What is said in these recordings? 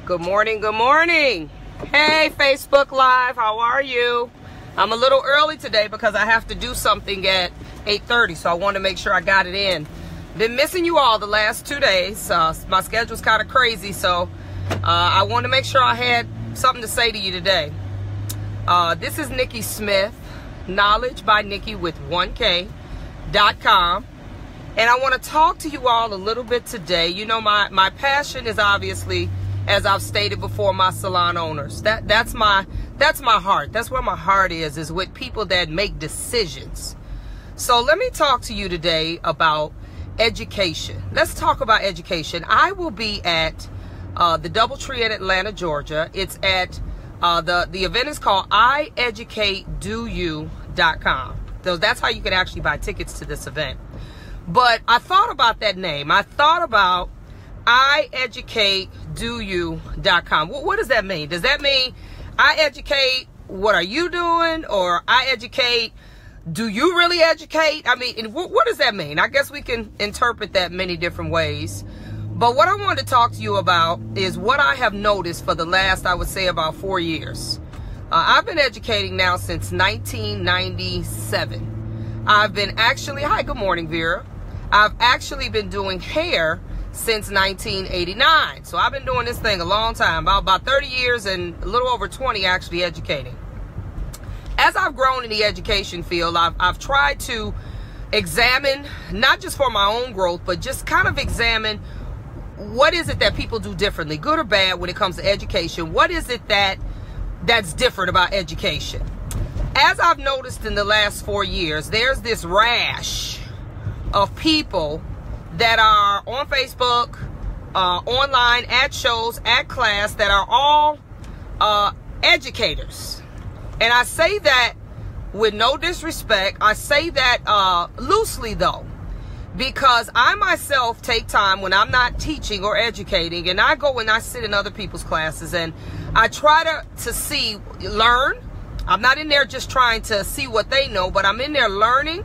Good morning, good morning. Hey, Facebook Live, how are you? I'm a little early today because I have to do something at 8:30, so I want to make sure I got it in. Been missing you all the last 2 days. My schedule's kind of crazy, so I want to make sure I had something to say to you today. This is Nikki Smith, Knowledge by Nikki with 1K.com. And I want to talk to you all a little bit today. You know, my passion is obviously, as I've stated before, my salon owners. That's my heart. That's where my heart is with people that make decisions. So let me talk to you today about education. Let's talk about education. I will be at the DoubleTree in Atlanta, Georgia. It's at the event is called IEducateDoYou.com. So that's how you can actually buy tickets to this event. But I thought about that name. I thought about IEducateDoYou.com. What does that mean? Does that mean I educate, what are you doing? Or I educate, do you really educate? I mean, what does that mean? I guess we can interpret that many different ways. But what I wanted to talk to you about is what I have noticed for the last, I would say, about 4 years. I've been educating now since 1997. I've been actually, hi, good morning, Vera. I've actually been doing hair since 1989. So I've been doing this thing a long time, about 30 years and a little over 20 actually educating. As I've grown in the education field, I've tried to examine, not just for my own growth, but just kind of examine what is it that people do differently, good or bad, when it comes to education. What is it that's different about education? As I've noticed in the last 4 years, there's this rash of people that are on Facebook, online, at shows, at class, that are all educators. And I say that with no disrespect. I say that loosely, though, because I myself take time when I'm not teaching or educating, and I go and I sit in other people's classes, and I try to learn. I'm not in there just trying to see what they know, but I'm in there learning.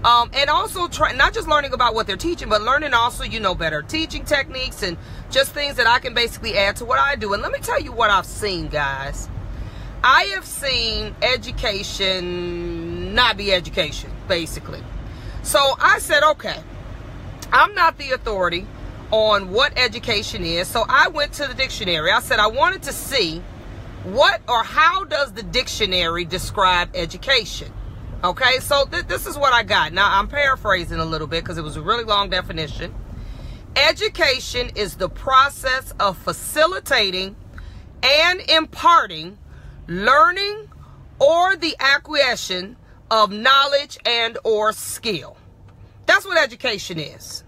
And also not just learning about what they're teaching, but learning also, better teaching techniques and just things that I can basically add to what I do. And let me tell you what I've seen, guys. I have seen education not be education, basically. So I said, okay, I'm not the authority on what education is. So I went to the dictionary. I said I wanted to see what or how does the dictionary describe education. Okay, so this is what I got. Now, I'm paraphrasing a little bit because it was a really long definition. Education is the process of facilitating and imparting learning or the acquisition of knowledge and or skill. That's what education is.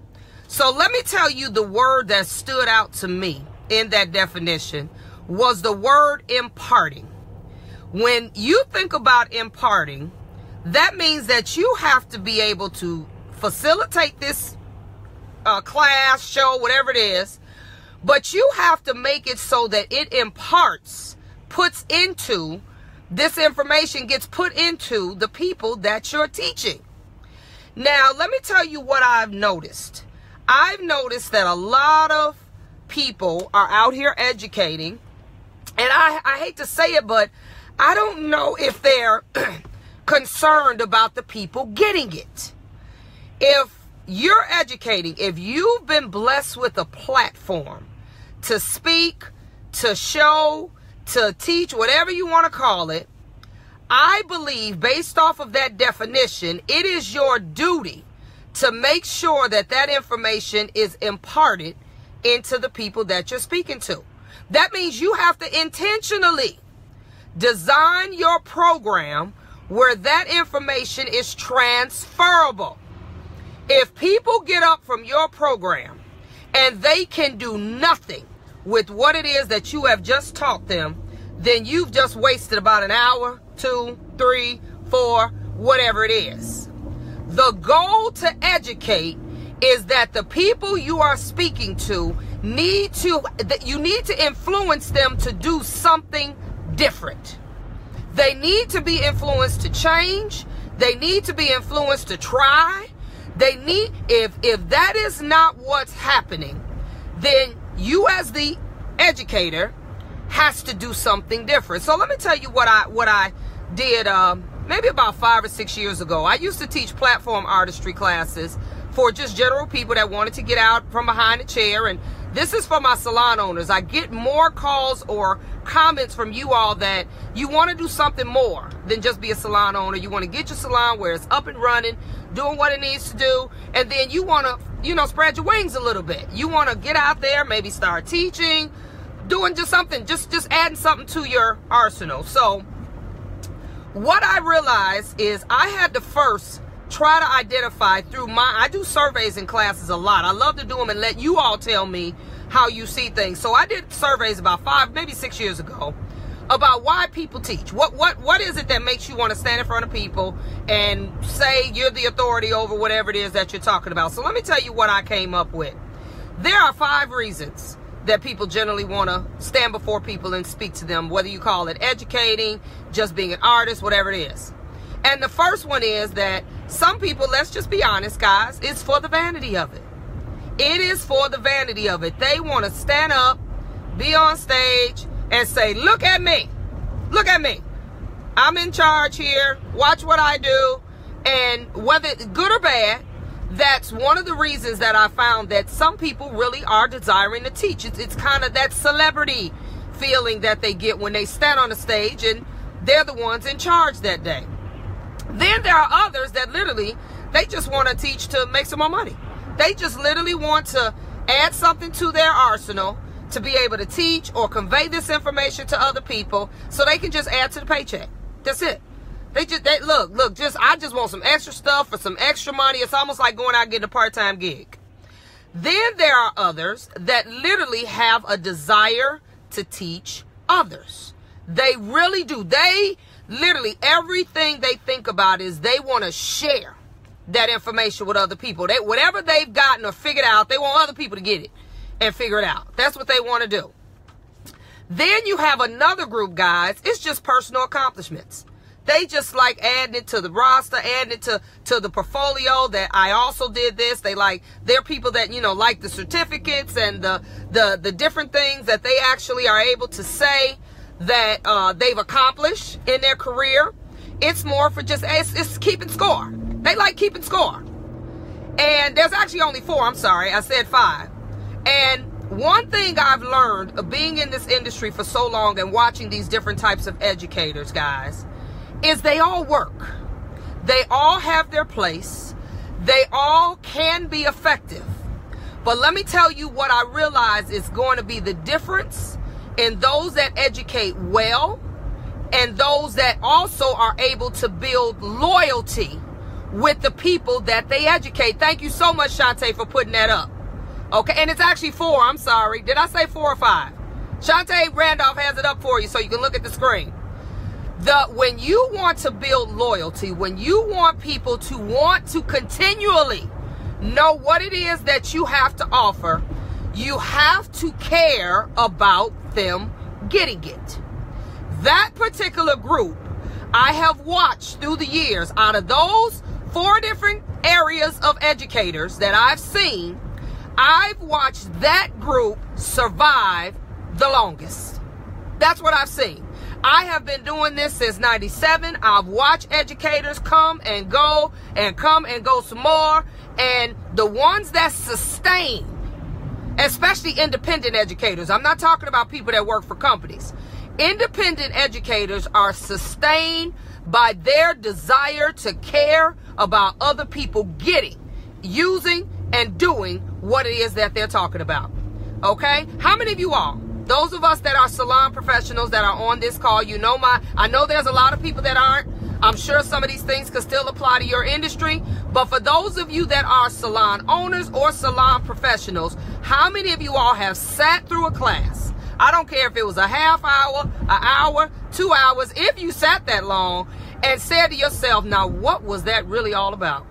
So let me tell you, the word that stood out to me in that definition was the word imparting. When you think about imparting, that means that you have to be able to facilitate this class, show, whatever it is, but you have to make it so that it imparts, puts into, this information gets put into the people that you're teaching. Now, let me tell you what I've noticed. I've noticed that a lot of people are out here educating, and I hate to say it, but I don't know if they're concerned about the people getting it. If you're educating, if you've been blessed with a platform to speak, to show, to teach, whatever you want to call it, I believe, based off of that definition, it is your duty to make sure that that information is imparted into the people that you're speaking to. That means you have to intentionally design your program where that information is transferable. If people get up from your program and they can do nothing with what it is that you have just taught them, then you've just wasted about an hour, 2, 3, 4, whatever it is. The goal to educate is that the people you are speaking to you need to influence them to do something different. They need to be influenced to change. They need to be influenced to try. They need, if that is not what's happening, then you as the educator has to do something different. So let me tell you what I did maybe about 5 or 6 years ago. I used to teach platform artistry classes for just general people that wanted to get out from behind a chair. And this is for my salon owners. I get more calls or comments from you all that you want to do something more than just be a salon owner. You want to get your salon where it's up and running, doing what it needs to do, and then you want to, you know, spread your wings a little bit. You want to get out there, maybe start teaching, doing just something, just adding something to your arsenal. So what I realized is I had to first try to identify through I do surveys in classes a lot. I love to do them and let you all tell me how you see things. So I did surveys about 5, maybe 6 years ago about why people teach. What is it that makes you want to stand in front of people and say you're the authority over whatever it is that you're talking about? So let me tell you what I came up with. There are 5 reasons that people generally want to stand before people and speak to them, whether you call it educating, just being an artist, whatever it is. And the first one is that some people, let's just be honest, guys, it's for the vanity of it. It is for the vanity of it. They want to stand up, be on stage, and say, look at me. Look at me. I'm in charge here. Watch what I do. And whether it's good or bad, that's one of the reasons that I found that some people really are desiring to teach. It's kind of that celebrity feeling that they get when they stand on the stage and they're the ones in charge that day. Then there are others that literally, they just want to teach to make some more money. They just literally want to add something to their arsenal to be able to teach or convey this information to other people so they can just add to the paycheck. That's it. I just want some extra stuff for some extra money. It's almost like going out and getting a part-time gig. Then there are others that literally have a desire to teach others. They really do. They literally, everything they think about is they want to share that information with other people. Whatever they've gotten or figured out, they want other people to get it and figure it out. That's what they want to do. Then you have another group, guys. It's just personal accomplishments. They just like adding it to the roster, adding it to the portfolio that I also did this. They're people that, you know, like the certificates and the different things that they actually are able to say that they've accomplished in their career. It's more for just, it's keeping score. They like keeping score. And there's actually only 4. I'm sorry. I said 5. And one thing I've learned of being in this industry for so long and watching these different types of educators, guys, is they all work. They all have their place. They all can be effective. But let me tell you what I realize is going to be the difference in those that educate well and those that also are able to build loyalty with the people that they educate. Thank you so much, Shantae, for putting that up. Okay, and it's actually 4. I'm sorry. Did I say 4 or 5? Shantae Randolph has it up for you so you can look at the screen. When you want to build loyalty, when you want people to want to continually know what it is that you have to offer, you have to care about them getting it. That particular group, I have watched through the years, out of those 4 different areas of educators that I've seen, I've watched that group survive the longest. That's what I've seen. I have been doing this since 97. I've watched educators come and go and come and go some more. And the ones that sustain, especially independent educators, I'm not talking about people that work for companies. Independent educators are sustained by their desire to care about other people getting, using, and doing what it is that they're talking about. Okay? How many of you all, those of us that are salon professionals that are on this call, you know I know there's a lot of people that aren't. I'm sure some of these things could still apply to your industry. But for those of you that are salon owners or salon professionals, how many of you all have sat through a class? I don't care if it was a half hour, an hour, 2 hours. If you sat that long and said to yourself, now what was that really all about?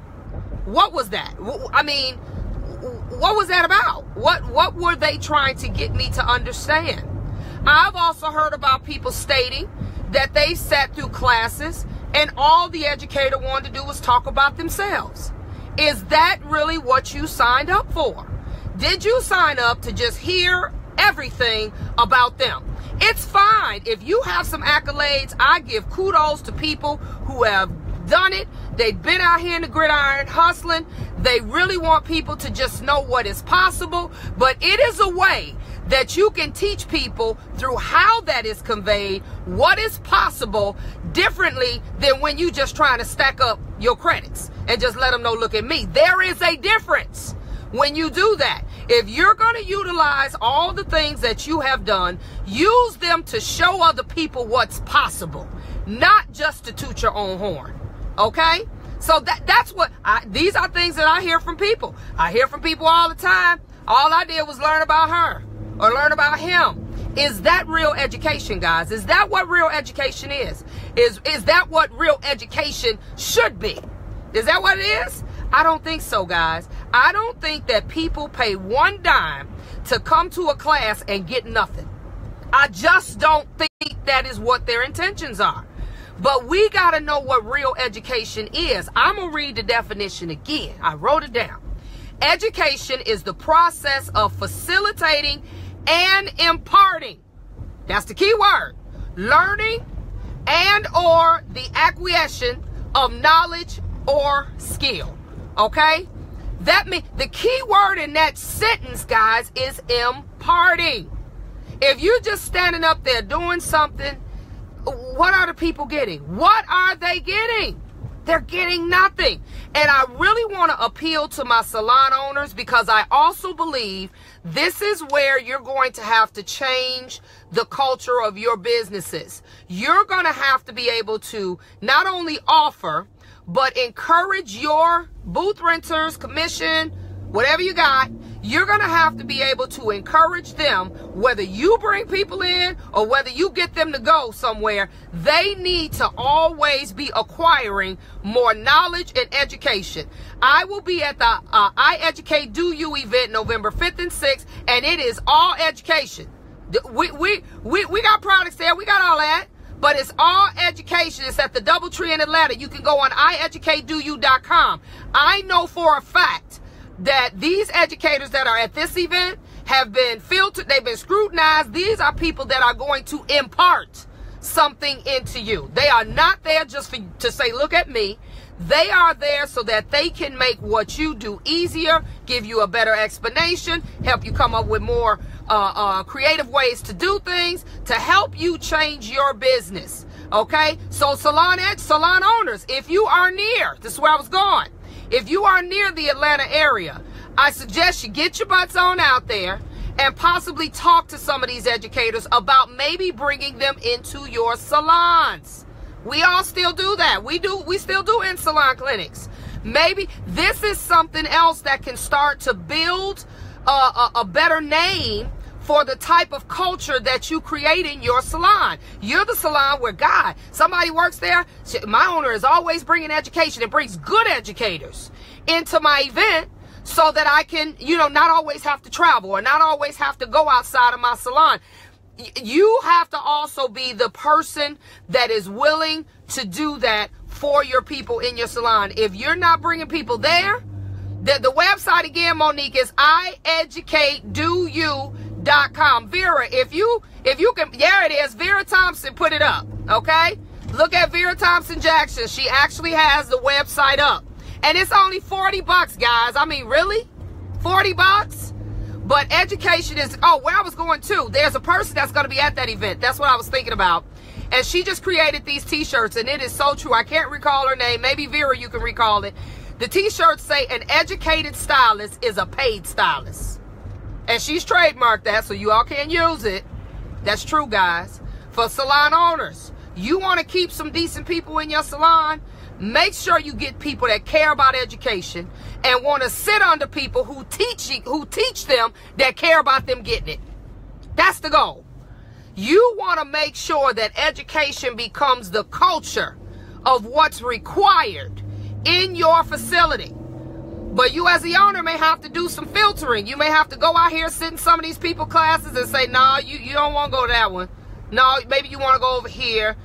What was that? I mean, what was that about? What were they trying to get me to understand? I've also heard about people stating that they sat through classes and all the educator wanted to do was talk about themselves. Is that really what you signed up for? Did you sign up to just hear everything about them. It's fine if you have some accolades. I give kudos to people who have done it. They've been out here in the gridiron hustling. They really want people to just know what is possible. But it is a way that you can teach people through how that is conveyed, what is possible, differently than when you just trying to stack up your credits and just let them know, look at me. There is a difference when you do that. If you're going to utilize all the things that you have done, use them to show other people what's possible, not just to toot your own horn. Okay? So that's what these are things that I hear from people. I hear from people all the time. All I did was learn about her or learn about him. Is that real education, guys? Is that what real education is? Is that what real education should be? Is that what it is? I don't think so, guys. I don't think that people pay one dime to come to a class and get nothing. I just don't think that is what their intentions are. But we got to know what real education is. I'm going to read the definition again. I wrote it down. Education is the process of facilitating and imparting. That's the key word. Learning and or the acquisition of knowledge or skill. Okay? That means the key word in that sentence, guys, is imparting. If you're just standing up there doing something, what are the people getting? What are they getting? They're getting nothing. And I really want to appeal to my salon owners, because I also believe this is where you're going to have to change the culture of your businesses. You're going to have to be able to not only offer, but encourage your booth renters, commission, whatever you got. You're going to have to be able to encourage them, whether you bring people in or whether you get them to go somewhere. They need to always be acquiring more knowledge and education. I will be at the I Educate Do You event November 5th and 6th, and it is all education. We got products there. We got all that. But it's all education. It's at the Doubletree in Atlanta. You can go on IEducateDoYou.com. I know for a fact that these educators that are at this event have been filtered. They've been scrutinized. These are people that are going to impart something into you. They are not there just to say, look at me. They are there so that they can make what you do easier, give you a better explanation, help you come up with more creative ways to do things, to help you change your business. Okay? So salon owners, if you are near, this is where I was going. If you are near the Atlanta area, I suggest you get your butts on out there and possibly talk to some of these educators about maybe bringing them into your salons. We all still do that. We still do in-salon clinics. Maybe this is something else that can start to build a better name for the type of culture that you create in your salon. You're the salon where, God, somebody works there. My owner is always bringing education and brings good educators into my event so that I can, not always have to travel or not always have to go outside of my salon. You have to also be the person that is willing to do that for your people in your salon. If you're not bringing people there, the website again, Monique, is IEducateDoYou.com. Vera, if you can, there it is. Vera Thompson put it up. Okay, look at Vera Thompson Jackson. She actually has the website up, and it's only $40, guys. I mean, really, $40. But education is, where I was going to, there's a person that's going to be at that event. That's what I was thinking about. And she just created these t-shirts, and it is so true. I can't recall her name. Maybe Vera, you can recall it. The t-shirts say an educated stylist is a paid stylist. And she's trademarked that, so you all can use it. That's true, guys. For salon owners, you want to keep some decent people in your salon, make sure you get people that care about education and want to sit under people who teach them that care about them getting it. That's the goal. You want to make sure that education becomes the culture of what's required in your facility. But you as the owner may have to do some filtering. You may have to go out here, sit in some of these people classes and say, no, you don't want to go to that one. No, maybe you want to go over here.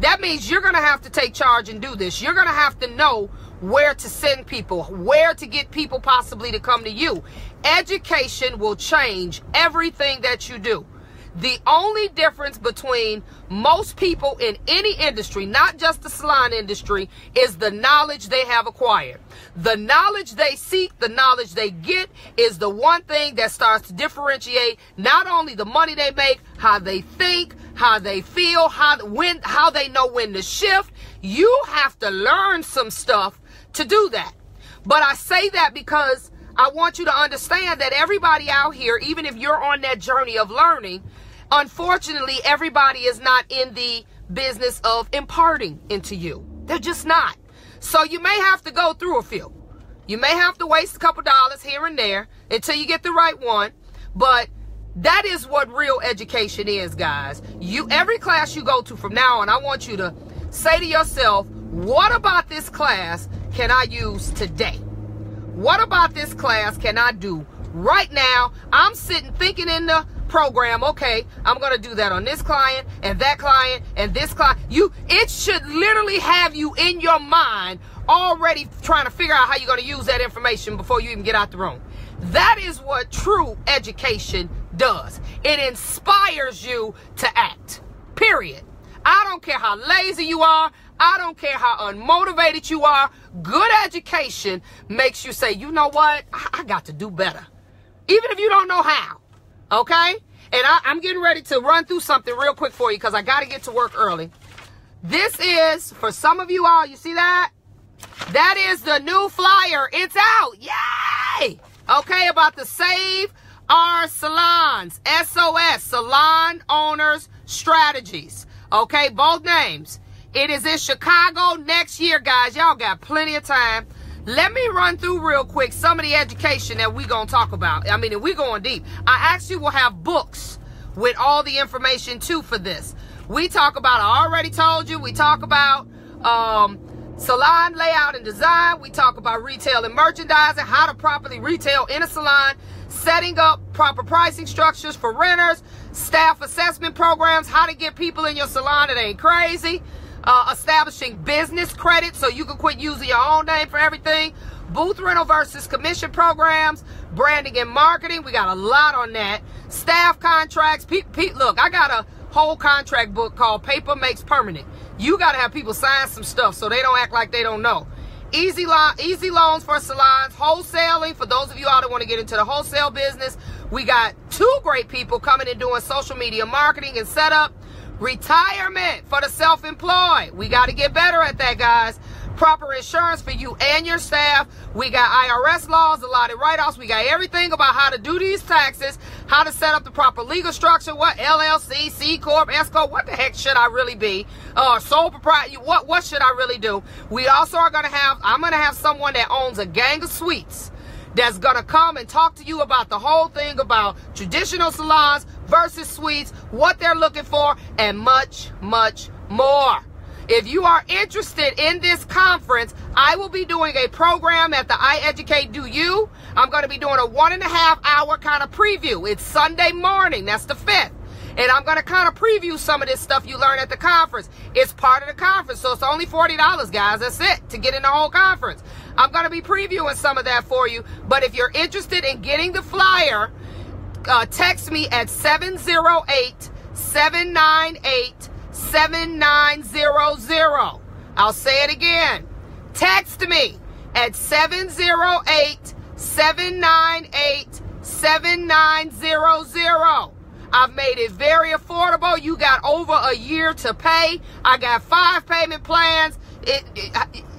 That means you're going to have to take charge and do this. You're going to have to know where to send people, where to get people possibly to come to you. Education will change everything that you do. The only difference between most people in any industry, not just the salon industry, is the knowledge they have acquired. The knowledge they seek, the knowledge they get is the one thing that starts to differentiate not only the money they make, how they think, how they feel, how they know when to shift. You have to learn some stuff to do that. But I say that because I want you to understand that everybody out here, even if you're on that journey of learning, unfortunately, everybody is not in the business of imparting into you. They're just not. So you may have to go through a few. You may have to waste a couple dollars here and there until you get the right one. But that is what real education is, guys. Every class you go to from now on, I want you to say to yourself, what about this class can I use today? What about this class can I do right now? I'm sitting thinking in the program, okay, I'm going to do that on this client and that client and this client. It should literally have you in your mind already trying to figure out how you're going to use that information before you even get out the room. That is what true education does. It inspires you to act, period. I don't care how lazy you are. I don't care how unmotivated you are. Good education makes you say, you know what? I got to do better. Even if you don't know how. Okay? And I'm getting ready to run through something real quick for you because I got to get to work early. This is, for some of you all, you see that? That is the new flyer. It's out. Yay! Okay, about the Save Our Salons. SOS, Salon Owners Strategies. Okay, both names. It is in Chicago next year, guys. Y'all got plenty of time. Let me run through real quick some of the education that we're going to talk about. I mean, we're going deep. I actually will have books with all the information, too, for this. We talk about, I already told you, we talk about salon layout and design. We talk about retail and merchandising, how to properly retail in a salon, setting up proper pricing structures for renters, staff assessment programs, how to get people in your salon that ain't crazy, establishing business credit so you can quit using your own name for everything, booth rental versus commission programs, branding and marketing. We got a lot on that. Staff contracts. Look, I got a whole contract book called Paper Makes Permanent. You got to have people sign some stuff so they don't act like they don't know. Easy loans for salons, wholesaling for those of you all that want to get into the wholesale business. We got 2 great people coming and doing social media marketing and setup. Retirement for the self-employed. We got to get better at that, guys. Proper insurance for you and your staff. We got IRS laws, allotted write-offs. We got everything about how to do these taxes, how to set up the proper legal structure, what LLC, C Corp, S Corp, what the heck should I really be? Sole proprietor, what should I really do? We also are going to I'm going to have someone that owns a gang of suites that's going to come and talk to you about the whole thing about traditional salons versus suites, what they're looking for, and much, much more. If you are interested in this conference, I will be doing a program at the I Educate Do You. I'm going to be doing a 1.5 hour kind of preview. It's Sunday morning. That's the 5th. And I'm going to kind of preview some of this stuff you learn at the conference. It's part of the conference, so it's only $40, guys. That's it, to get in the whole conference. I'm going to be previewing some of that for you. But if you're interested in getting the flyer, text me at 708-798-7900. I'll say it again. Text me at 708-798-7900. I've made it very affordable. You got over a year to pay. I got 5 payment plans.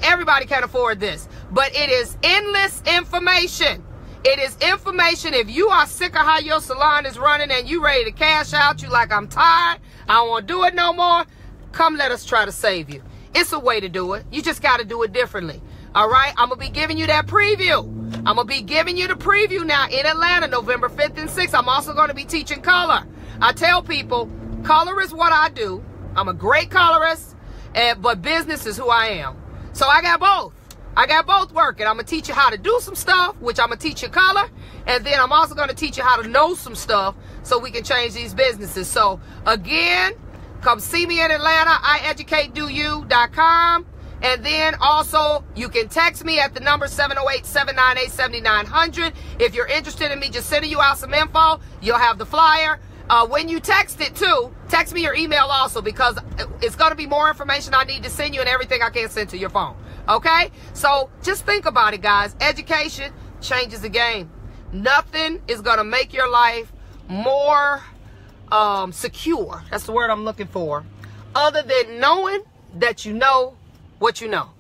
Everybody can afford this. But it is endless information. It is information. If you are sick of how your salon is running and you ready to cash out, you like, I'm tired, I don't want to do it no more, come let us try to save you. It's a way to do it. You just got to do it differently. All right? I'm going to be giving you that preview. I'm going to be giving you the preview now in Atlanta, November 5th and 6th. I'm also going to be teaching color. I tell people, color is what I do. I'm a great colorist, but business is who I am. So I got both. I got both working. I'm going to teach you how to do some stuff, which I'm going to teach you color. And then I'm also going to teach you how to know some stuff so we can change these businesses. So, again, come see me in Atlanta, IEducateDoYou.com. And then also, you can text me at the number 708-798-7900. If you're interested in me just sending you out some info, you'll have the flyer. When you text it too, text me your email also, because it's going to be more information I need to send you and everything I can't send to your phone. Okay? So just think about it, guys. Education changes the game. Nothing is going to make your life more secure. That's the word I'm looking for. Other than knowing that you know what you know.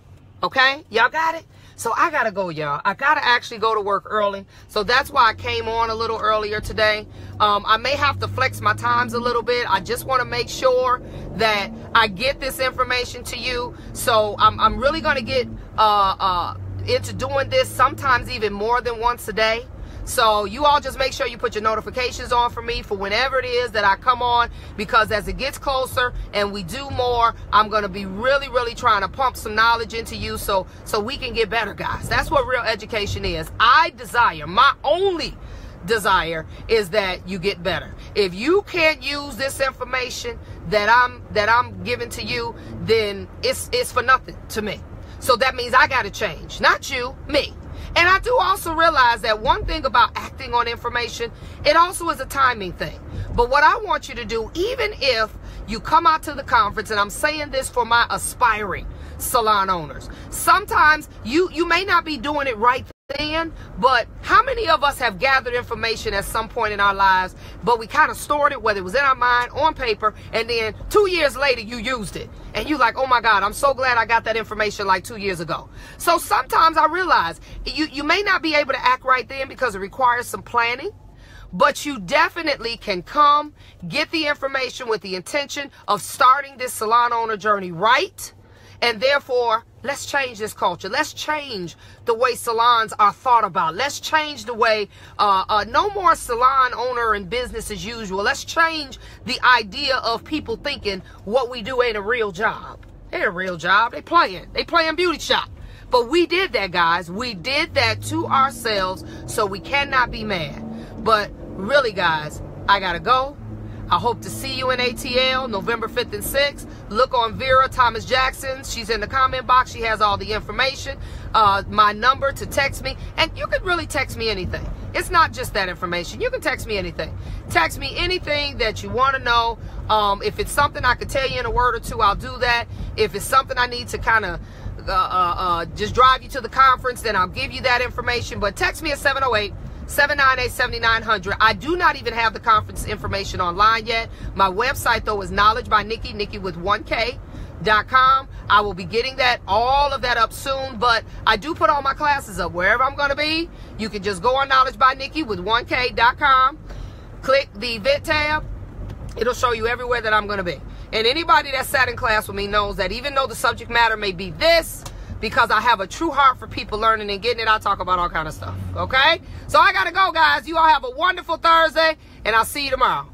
Okay? Y'all got it? So I got to go, y'all. I got to actually go to work early. So that's why I came on a little earlier today. I may have to flex my times a little bit. I just want to make sure that I get this information to you. So I'm really going to get into doing this sometimes even more than once a day. So you all just make sure you put your notifications on for me for whenever it is that I come on, because as it gets closer and we do more, I'm going to be really, really trying to pump some knowledge into you so we can get better, guys. That's what real education is. My only desire is that you get better. If you can't use this information that I'm giving to you, then it's for nothing to me. So that means I got to change. Not you, me. And I do also realize that one thing about acting on information, it also is a timing thing. But what I want you to do, even if you come out to the conference, and I'm saying this for my aspiring salon owners, sometimes you may not be doing it right then, but how many of us have gathered information at some point in our lives, but we kind of stored it, whether it was in our mind, on paper, and then 2 years later you used it. And you're like, oh my God, I'm so glad I got that information like 2 years ago. So sometimes I realize you may not be able to act right then because it requires some planning, but you definitely can come, get the information with the intention of starting this salon owner journey right. And therefore, let's change this culture. Let's change the way salons are thought about. Let's change the way, no more salon owner and business as usual. Let's change the idea of people thinking what we do ain't a real job. It ain't a real job. They playing beauty shop. But we did that, guys. We did that to ourselves, so we cannot be mad. But really, guys, I gotta go. I hope to see you in ATL November 5th and 6th. Look on Vera Thomas Jackson. She's in the comment box. She has all the information. My number to text me. And you can really text me anything. It's not just that information. You can text me anything. Text me anything that you want to know. If it's something I could tell you in a word or two, I'll do that. If it's something I need to kind of just drive you to the conference, then I'll give you that information. But text me at 708-798-7900. I do not even have the conference information online yet. My website, though, is Knowledge by Nikki with 1K.com. I will be getting all of that up soon, but I do put all my classes up wherever I'm going to be. You can just go on Knowledge by Nikki with 1K.com. Click the event tab. It'll show you everywhere that I'm going to be. And anybody that sat in class with me knows that even though the subject matter may be this, because I have a true heart for people learning and getting it, I talk about all kind of stuff. Okay? So I got to go, guys. You all have a wonderful Thursday, and I'll see you tomorrow.